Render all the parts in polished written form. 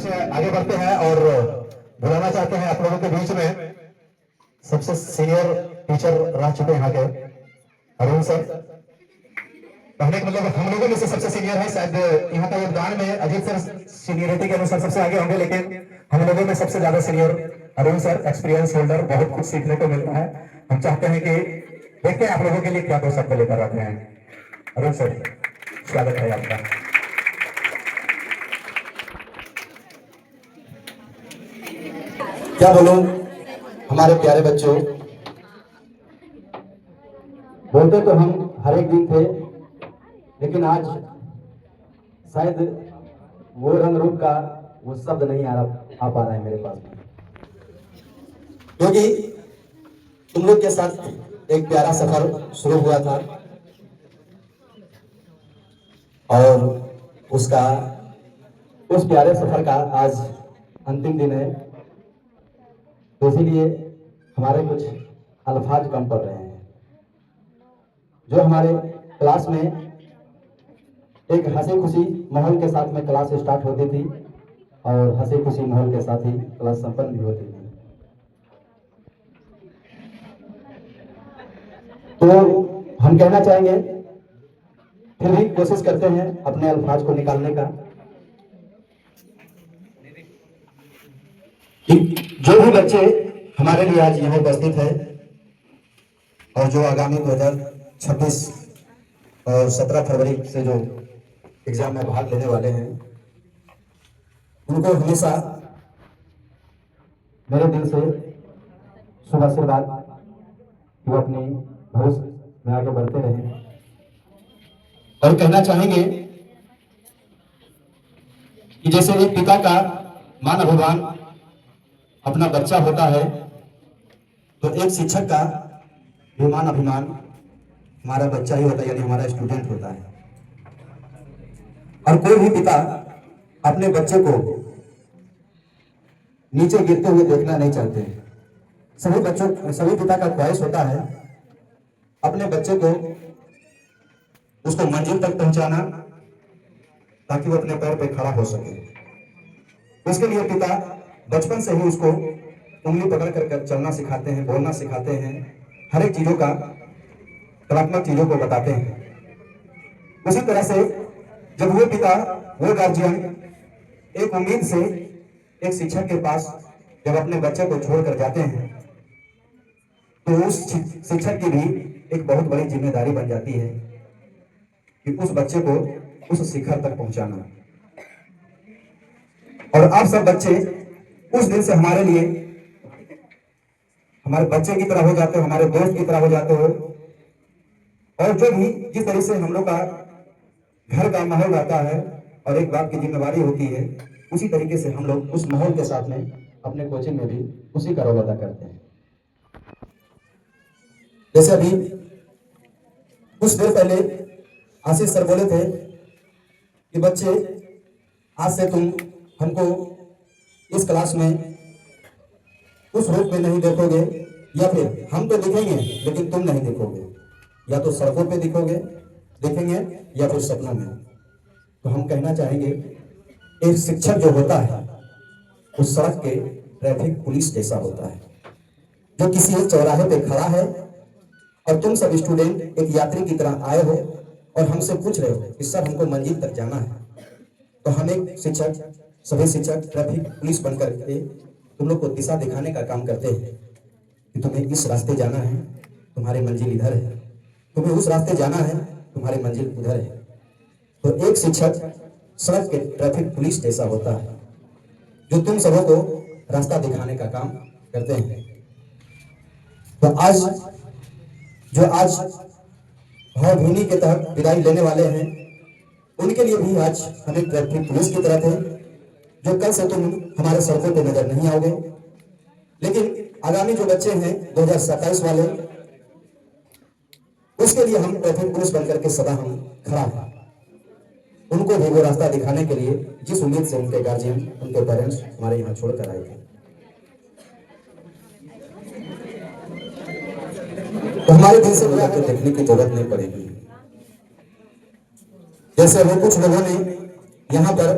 से आगे बढ़ते हैं और बुलाना चाहते हैं आप लोगों के बीच में सबसे सीनियर टीचर रह चुके हैं यहाँ के अरुण सर। कहने का मतलब हम लोगों में से सबसे सीनियर है, शायद यहाँ का योगदान में अजीत सर सीनियरिटी के अनुसार सबसे आगे होंगे, लेकिन हम लोगों में सबसे ज्यादा senior Arun sir, experience holder, बहुत कुछ सीखने को मिलता है। हम चाहते हैं कि देखते हैं आप लोगों के लिए क्या दो शब्द लेकर आते हैं। अरुण सर, स्वागत है आपका। क्या बोलूं हमारे प्यारे बच्चों, बोलते तो हम हर एक दिन थे, लेकिन आज शायद वो रंग रूप का वो शब्द नहीं आ पा रहा है मेरे पास में, क्योंकि तुम लोग के साथ एक प्यारा सफर शुरू हुआ था और उस प्यारे सफर का आज अंतिम दिन है, तो इसीलिए हमारे कुछ अल्फाज कम पड़ रहे हैं। जो हमारे क्लास में एक हंसी खुशी माहौल के साथ में क्लास स्टार्ट होती थी और हंसी खुशी माहौल के साथ ही क्लास संपन्न भी होती थी, तो हम कहना चाहेंगे, फिर भी कोशिश करते हैं अपने अल्फाज को निकालने का। जो भी बच्चे हमारे लिए आज यहाँ उपस्थित है और जो आगामी 2026 और 17 फरवरी से जो एग्जाम में भाग लेने वाले हैं, उनको हमेशा मेरे दिल से शुभ आशीर्वाद कि वो अपने भविष्य में आगे बढ़ते रहें। और कहना चाहेंगे कि जैसे एक पिता का मान अभिमान अपना बच्चा होता है, तो एक शिक्षक का भी मान अभिमान हमारा बच्चा ही होता है, यानी हमारा स्टूडेंट होता है। और कोई भी पिता अपने बच्चे को नीचे गिरते हुए देखना नहीं चाहते। सभी पिता का ख्वाहिश होता है अपने बच्चे को उसको मंजिल तक पहुंचाना, ताकि वो अपने पैर पे खड़ा हो सके। उसके लिए पिता बचपन से ही उसको उंगली पकड़ कर चलना सिखाते हैं, बोलना सिखाते हैं, हर एक चीजों का कलात्मक चीजों को बताते हैं। उसी तरह से जब वो पिता, वो गार्जियन एक उम्मीद से एक शिक्षक के पास जब अपने बच्चे को छोड़कर जाते हैं, तो उस शिक्षक की भी एक बहुत बड़ी जिम्मेदारी बन जाती है कि उस बच्चे को उस शिखर तक पहुंचाना। और आप सब बच्चे उस दिन से हमारे लिए हमारे बच्चे की तरह हो जाते हो, हमारे दोस्त की तरह हो जाते हो। और जो भी जिस तरह से हम लोग का घर का माहौल रहता है और एक बाप की जिम्मेवारी होती है, उसी तरीके से हम लोग उस माहौल के साथ में अपने कोचिंग में भी उसी का रोल अदा करते हैं। जैसे अभी कुछ देर पहले आशीष सर बोले थे कि बच्चे, आज से तुम हमको इस क्लास में उस रूप में नहीं देखोगे, या फिर हम तो दिखेंगे लेकिन तुम नहीं दिखोगे, या तो सड़कों पे दिखेंगे या फिर सपनों में। तो हम कहना चाहेंगे, एक शिक्षक जो होता है उस सड़क के ट्रैफिक पुलिस जैसा होता है, जो किसी एक चौराहे पे खड़ा है और तुम सब स्टूडेंट एक यात्री की तरह आए हो और हमसे पूछ रहे हो कि सर हमको मंजिल तक जाना है। तो हम एक शिक्षक, सभी शिक्षक ट्रैफिक पुलिस बनकर के तुम लोग को दिशा दिखाने का काम करते हैं कि तुम्हें इस रास्ते जाना है, तुम्हारी मंजिल इधर है, तुम्हें उस रास्ते जाना है, तुम्हारी मंजिल उधर है। तो एक शिक्षक सड़क के ट्रैफिक पुलिस जैसा होता है, जो तुम सबों को रास्ता दिखाने का काम करते हैं। तो आज भावभूमि के तहत विदाई लेने वाले हैं, उनके लिए भी आज हम एक ट्रैफिक पुलिस की तरह थे, जो कल से तुम हमारे सड़कों पे नजर नहीं आओगे, लेकिन आगामी जो बच्चे हैं 2027 वाले, उसके लिए हम ट्रैफिक पुलिस बनकर के सदा हम खड़ा हैं। उनको भी वो रास्ता दिखाने के लिए जिस उम्मीद से उनके गार्जियन, उनके पेरेंट्स हमारे यहाँ छोड़कर आए थे। तो हमारे दिल से बुला के देखने की जरूरत नहीं पड़ेगी। जैसे अभी कुछ लोगों ने यहाँ पर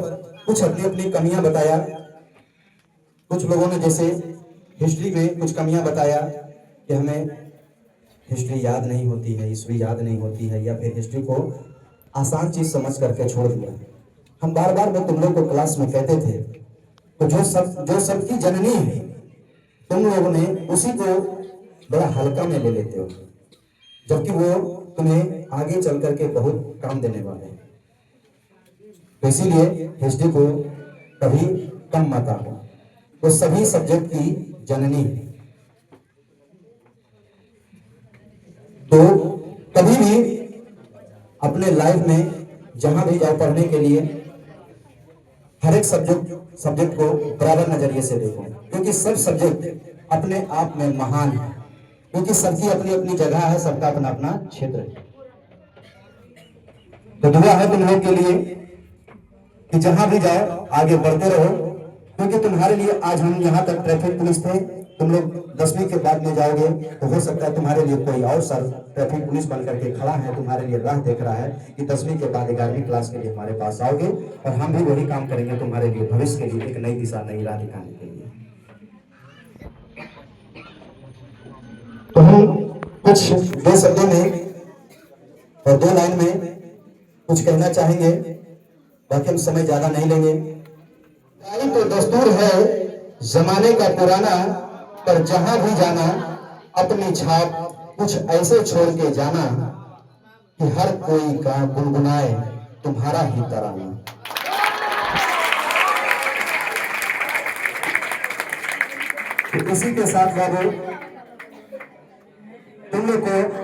कुछ अपनी अपनी कमियां बताया। कुछ लोगों ने जैसे हिस्ट्री में कुछ कमियां बताया कि हमें हिस्ट्री याद नहीं होती है, हिस्ट्री याद नहीं होती है, या फिर हिस्ट्री को आसान चीज समझ करके छोड़ दिया। हम बार बार में तुम लोग को क्लास में कहते थे, तो जो सबकी जननी है, तुम लोगों ने उसी को बड़ा हल्का में ले लेते हो, जबकि वो तुम्हें आगे चल करके बहुत काम देने वाले हैं। तो इसीलिए हिस्ट्री को कभी कम मत आको, वो सभी सब्जेक्ट की जननी है। तो कभी भी अपने लाइफ में जहां भी जाओ पढ़ने के लिए, हर एक सब्जेक्ट को बराबर नजरिए से देखो, क्योंकि सब सब्जेक्ट अपने आप में महान है, क्योंकि सबकी अपनी अपनी जगह है, सबका अपना अपना क्षेत्र है। तो दुआ है तुम लोग के लिए कि जहां भी जाओ आगे बढ़ते रहो, क्योंकि तुम्हारे लिए आज हम यहाँ तक ट्रैफिक पुलिस थे। तुम लोग 10वीं के बाद में जाओगे तो हो सकता है तुम्हारे लिए कोई और सर ट्रैफिक पुलिस बन करके खड़ा है, तुम्हारे लिए राह देख रहा है कि 10वीं के बाद 11वीं क्लास के लिए हमारे पास आओगे, और हम भी वही काम करेंगे तुम्हारे लिए, भविष्य के लिए एक नई दिशा, नई राह दिखाने के लिए। तो हम कुछ 2 शब्दों में और 2 लाइन में कुछ कहना चाहेंगे, बाकी हम समय ज्यादा नहीं लेंगे। तो दस्तूर है जमाने का पुराना, पर जहां भी जाना अपनी छाप कुछ ऐसे छोड़ के जाना कि हर कोई का गुनगुनाए तुम्हारा ही तराना। तो इसी के साथ बाबू तुम लोग को